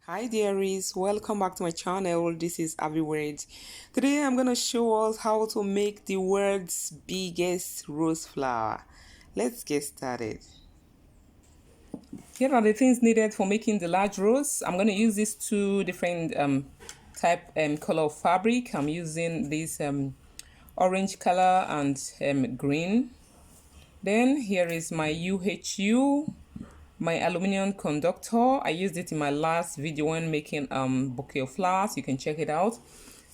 Hi dearies, welcome back to my channel. This is Ahviworld. Today I'm gonna show us how to make the world's biggest rose flower. Let's get started. Here are the things needed for making the large rose. I'm gonna use these two different type color of fabric. I'm using this orange color and green. Then here is my UHU, my aluminum conductor. I used it in my last video when making bouquet of flowers. You can check it out.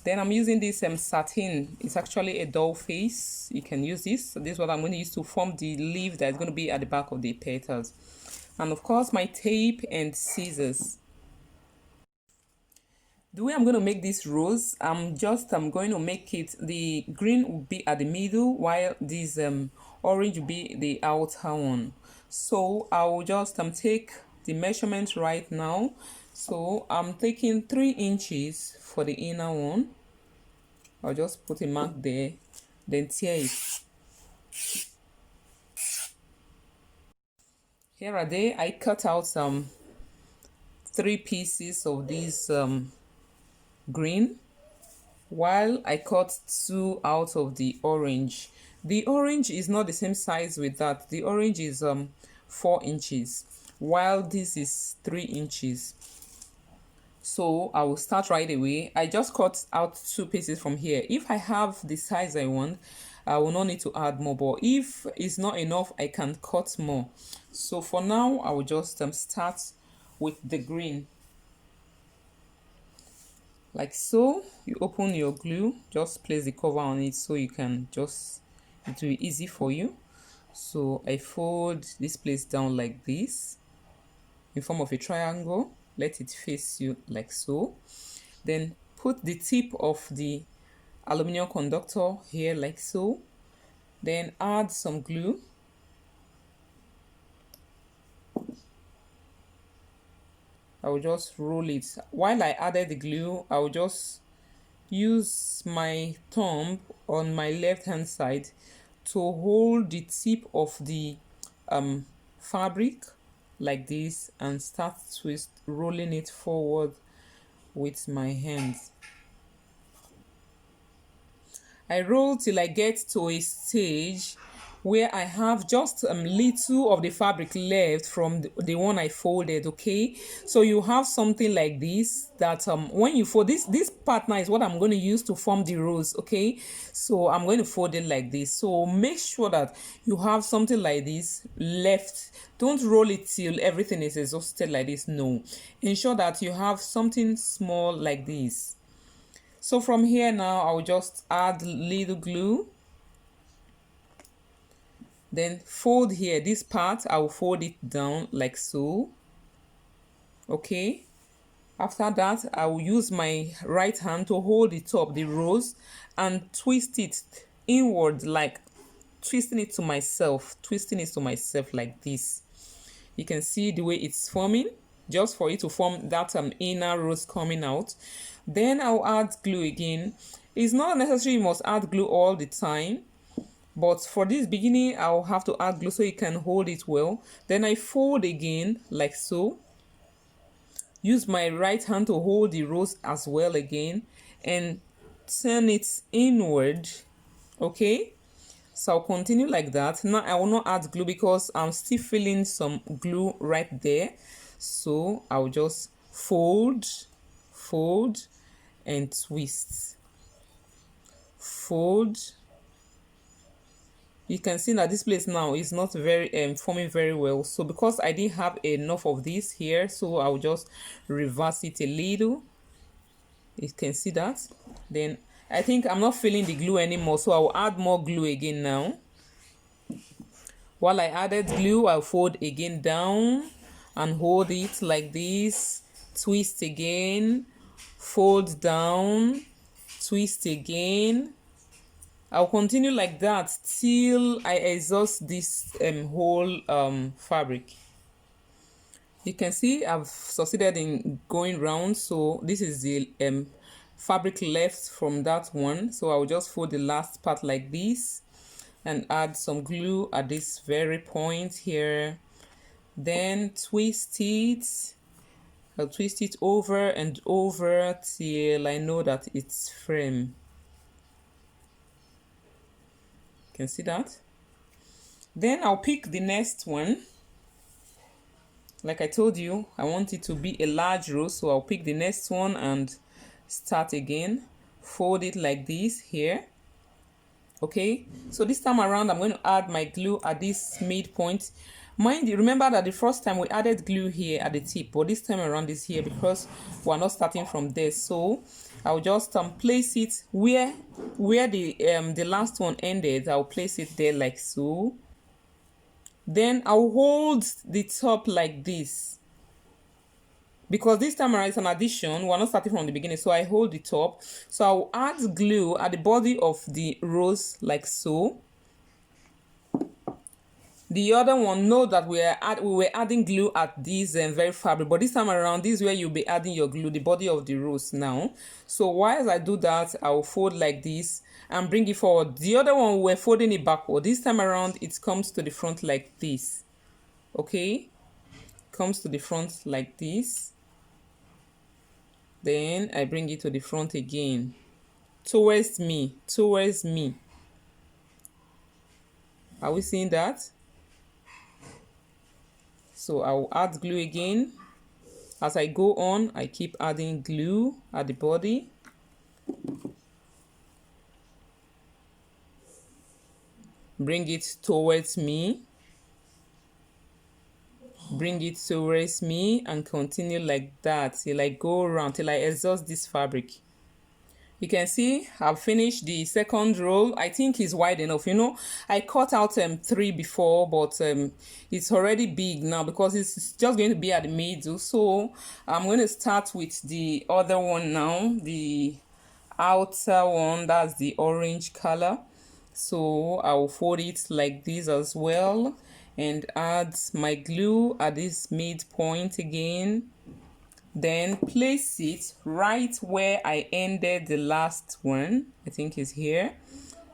Then I'm using this satin. It's actually a doll face. You can use this. So this is what I'm going to use to form the leaf that's going to be at the back of the petals. And of course my tape and scissors. The way I'm going to make this rose, I'm going to make it, the green will be at the middle while this orange will be the outer one. So I will just take the measurement right now. So I'm taking 3 inches for the inner one. I'll just put a mark there, then tear it. Here are they. I cut out some 3 pieces of this green, while I cut 2 out of the orange. The orange is not the same size with that. The orange is 4 inches, while this is 3 inches. So I will start right away. I just cut out 2 pieces from here. If I have the size I want, I will not need to add more, but if it's not enough, I can cut more. So for now, I will just start with the green. Like so. You open your glue, just place the cover on it so you can just, it will be easy for you. So I fold this place down like this in form of a triangle. Let it face you like so. Then put the tip of the aluminum conductor here like so. Then add some glue. I will just roll it. While I added the glue, I will just use my thumb on my left hand side to hold the tip of the fabric like this and start rolling it forward with my hands. I roll till I get to a stage where I have just little of the fabric left from the one I folded. Okay, so you have something like this that when you fold this partner is what I'm going to use to form the rose. Okay, so I'm going to fold it like this. So make sure that you have something like this left. Don't roll it till everything is exhausted like this. No, ensure that you have something small like this. So from here now, I'll just add little glue. Then fold here, this part, I will fold it down like so. Okay. After that, I will use my right hand to hold the top, the rose, and twist it inward, like twisting it to myself like this. You can see the way it's forming, just for it to form that inner rose coming out. Then I'll add glue again. It's not necessary you must add glue all the time, but for this beginning I'll have to add glue so you can hold it well. Then I fold again like so. Use my right hand to hold the rose as well again and turn it inward. Okay, so I'll continue like that. Now I will not add glue because I'm still feeling some glue right there. So I'll just fold and twist. Fold. You can see that this place now is not very forming very well. So because I didn't have enough of this here, so I'll just reverse it a little. You can see that. Then I think I'm not feeling the glue anymore, so I'll add more glue again now. While I added glue, I'll fold again down and hold it like this. Twist again, fold down, twist again. I'll continue like that till I exhaust this whole fabric. You can see I've succeeded in going round, so this is the fabric left from that one. So I'll just fold the last part like this and add some glue at this very point here. Then twist it I'll twist it over and over till I know that it's firm. You can see that? Then I'll pick the next one. Like I told you, I want it to be a large rose, so I'll pick the next one and start again. Fold it like this here. Okay, so this time around I'm going to add my glue at this midpoint. Mind you, remember that the first time we added glue here at the tip, but this time around is here because we're not starting from there. So I'll just place it where the last one ended. I'll place it there like so. Then I'll hold the top like this, because this time around it's an addition, we're not starting from the beginning, so I hold the top. So I'll add glue at the body of the rose like so. The other one, know that we were adding glue at this very fabric, but this time around this is where you'll be adding your glue, the body of the rose now. So while I do that, I'll fold like this and bring it forward. The other one we're folding it backward. This time around it comes to the front like this. Okay, comes to the front like this. Then I bring it to the front again, towards me. Are we seeing that? So I will add glue again. As I go on, I keep adding glue at the body. Bring it towards me. Bring it towards me and continue like that till I go around, till I exhaust this fabric. You can see I've finished the second roll. I think it's wide enough. You know, I cut out 3 before, but it's already big now because it's just going to be at the middle. So I'm going to start with the other one now, the outer one, that's the orange color. So I will fold it like this as well and add my glue at this midpoint again. Then place it right where I ended the last one. I think it's here.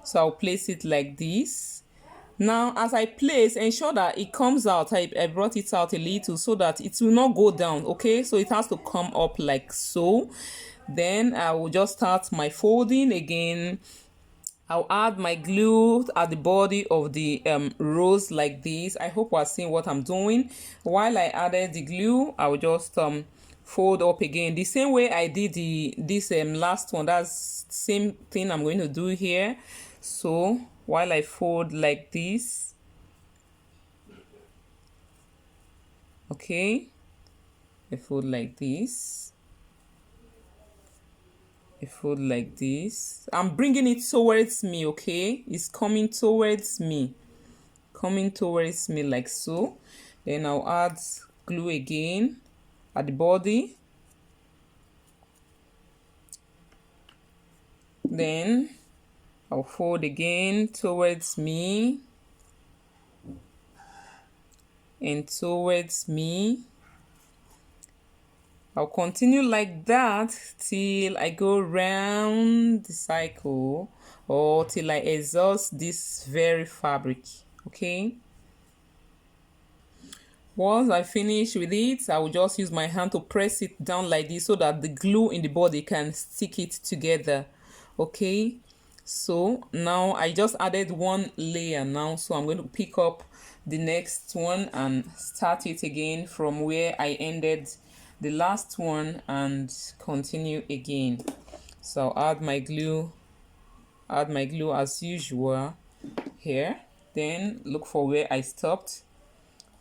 So I'll place it like this. Now as I place, ensure that it comes out. I brought it out a little so that it will not go down. Okay, so it has to come up like so. Then I will just start my folding again. I'll add my glue at the body of the rose like this. I hope we're seeing what I'm doing. While I added the glue, I will just fold up again the same way I did this last one. That's the same thing I'm going to do here. So while I fold like this, okay, I fold like this. I fold like this. I'm bringing it towards me, okay? It's coming towards me. Coming towards me like so. Then I'll add glue again at the body. Then I'll fold again towards me. And towards me. I'll continue like that till I go round the cycle or till I exhaust this very fabric. Okay. Once I finish with it, I will just use my hand to press it down like this so that the glue in the body can stick it together. Okay. So now I just added one layer now, so I'm going to pick up the next one and start it again from where I ended the last one and continue again. So I'll add my glue as usual here. Then look for where I stopped.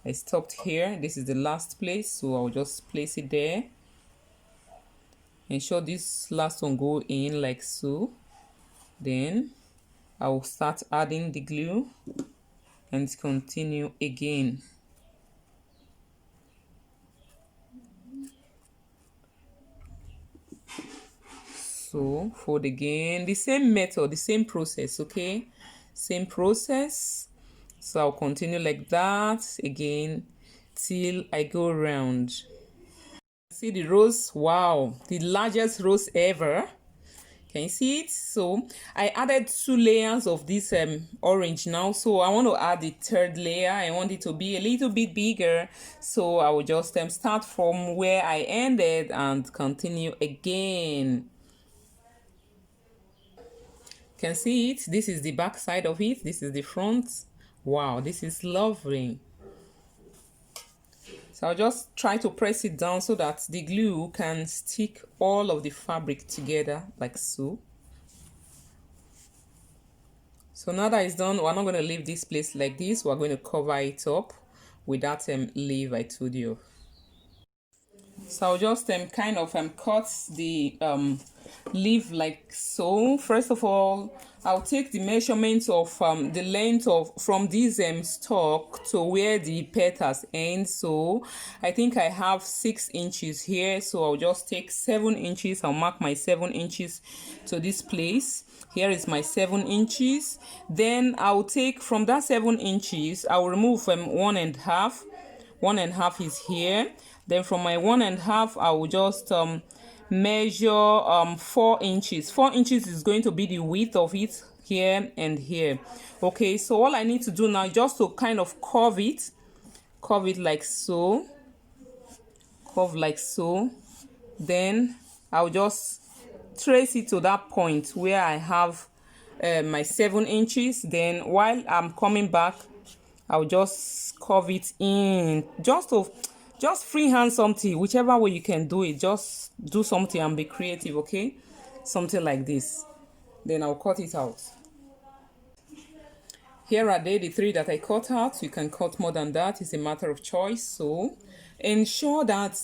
I stopped here. This is the last place, so I'll just place it there. Ensure this last one go in like so. Then I will start adding the glue and continue again. So fold again, the same method, the same process, okay? Same process. So I'll continue like that again till I go around. See the rose? Wow, the largest rose ever. You Can you see it? So I added 2 layers of this orange now. So I want to add the third layer. I want it to be a little bit bigger. So I will just start from where I ended and continue again. Can see it. This is the back side of it. This is the front. Wow, this is lovely. So I'll just try to press it down so that the glue can stick all of the fabric together like so. So now that it's done, we're not going to leave this place like this. We're going to cover it up with that leaf I told you. So I'll just kind of cut the leaf like so. First of all, I'll take the measurements of the length of from this stalk to where the petals end. So I think I have 6 inches here, so I'll just take 7 inches. I'll mark my 7 inches to this place. Here is my 7 inches. Then I'll take from that 7 inches, I'll remove 1.5. 1.5 is here. Then from my 1.5, I will just measure 4 inches. 4 inches is going to be the width of it here and here. Okay, so all I need to do now is just to kind of curve it like so, curve like so. Then I'll just trace it to that point where I have my 7 inches. Then while I'm coming back, I'll just curve it in, just freehand something, whichever way you can do it. Just do something and be creative, okay? Something like this. Then I'll cut it out. Here are the 3 that I cut out. You can cut more than that. It's a matter of choice. So ensure that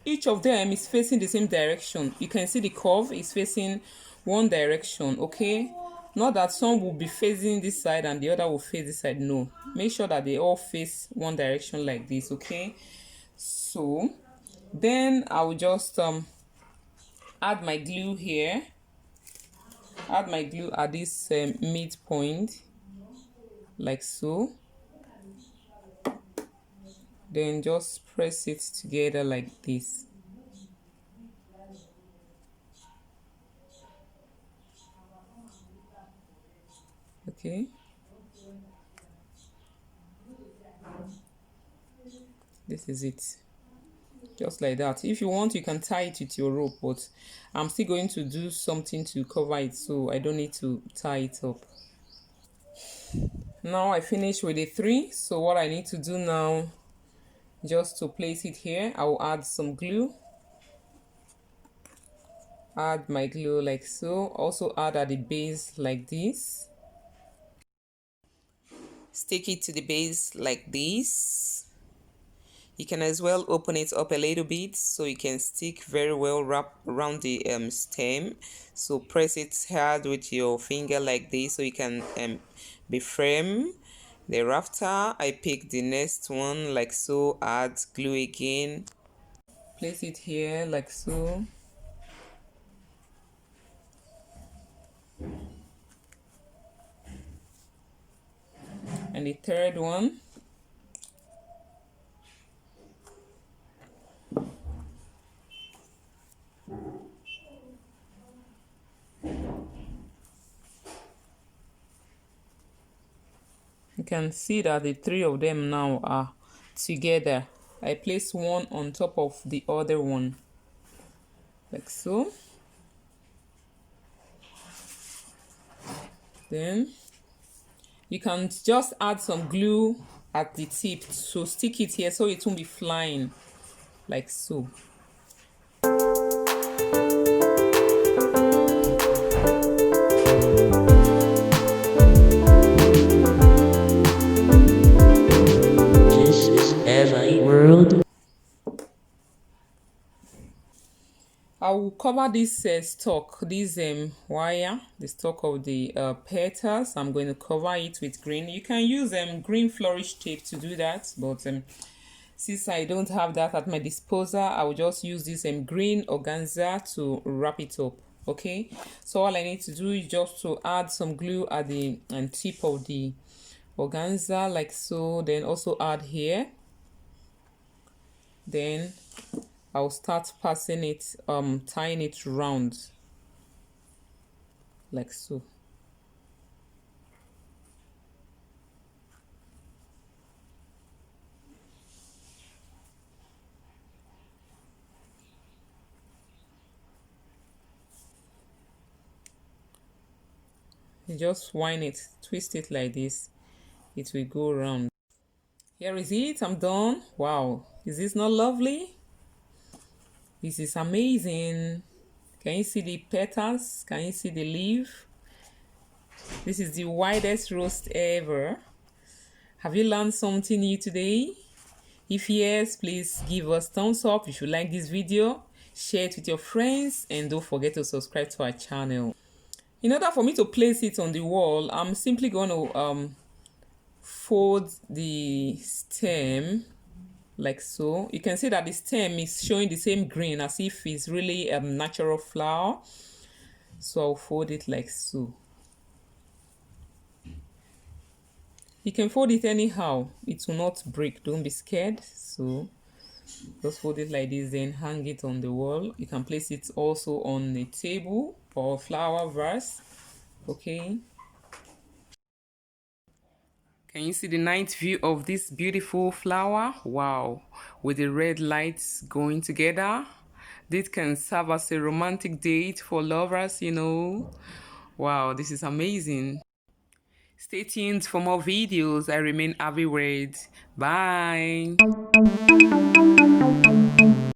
each of them is facing the same direction. You can see the curve is facing one direction, okay? Not that some will be facing this side and the other will face this side. No, make sure that they all face one direction like this, okay? So then I will just add my glue here. Add my glue at this midpoint like so. Then just press it together like this. Okay, this is it, just like that. If you want, you can tie it with your rope, but I'm still going to do something to cover it, so I don't need to tie it up. Now I finished with the 3. So what I need to do now, just to place it here, I will add some glue. Add my glue like so. Also add at the base like this. Stick it to the base like this. You can as well open it up a little bit so you can stick very well wrap around the stem. So press it hard with your finger like this so you can be firm. Thereafter, I pick the next one like so. Add glue again. Place it here like so. And the third one. You can see that the 3 of them now are together. I place one on top of the other one like so. Then you can just add some glue at the tip to stick it here so it won't be flying like so. This is Ahviworld. I will cover this stalk, this wire, the stalk of the petals. I'm going to cover it with green. You can use green flourish tape to do that, but since I don't have that at my disposal, I will just use this green organza to wrap it up. Okay, so all I need to do is just to add some glue at the tip of the organza like so. Then also add here. Then I'll start passing it, tying it round. like so. You just wind it, twist it like this, it will go around. Here is it, I'm done. Wow, is this not lovely? This is amazing. Can you see the petals? Can you see the leaf? This is the widest roast ever. Have you learned something new today? If yes, please give us thumbs up if you like this video, share it with your friends, and don't forget to subscribe to our channel. In order for me to place it on the wall, I'm simply going to fold the stem like so. You can see that the stem is showing the same green as if it's really a natural flower. So I'll fold it like so. You can fold it anyhow, it will not break, don't be scared. So just fold it like this, then hang it on the wall. You can place it also on a table or flower vase. Okay, can you see the night view of this beautiful flower? Wow, with the red lights going together. This can serve as a romantic date for lovers, you know. Wow, this is amazing. Stay tuned for more videos. I remain Ahviworld. Bye.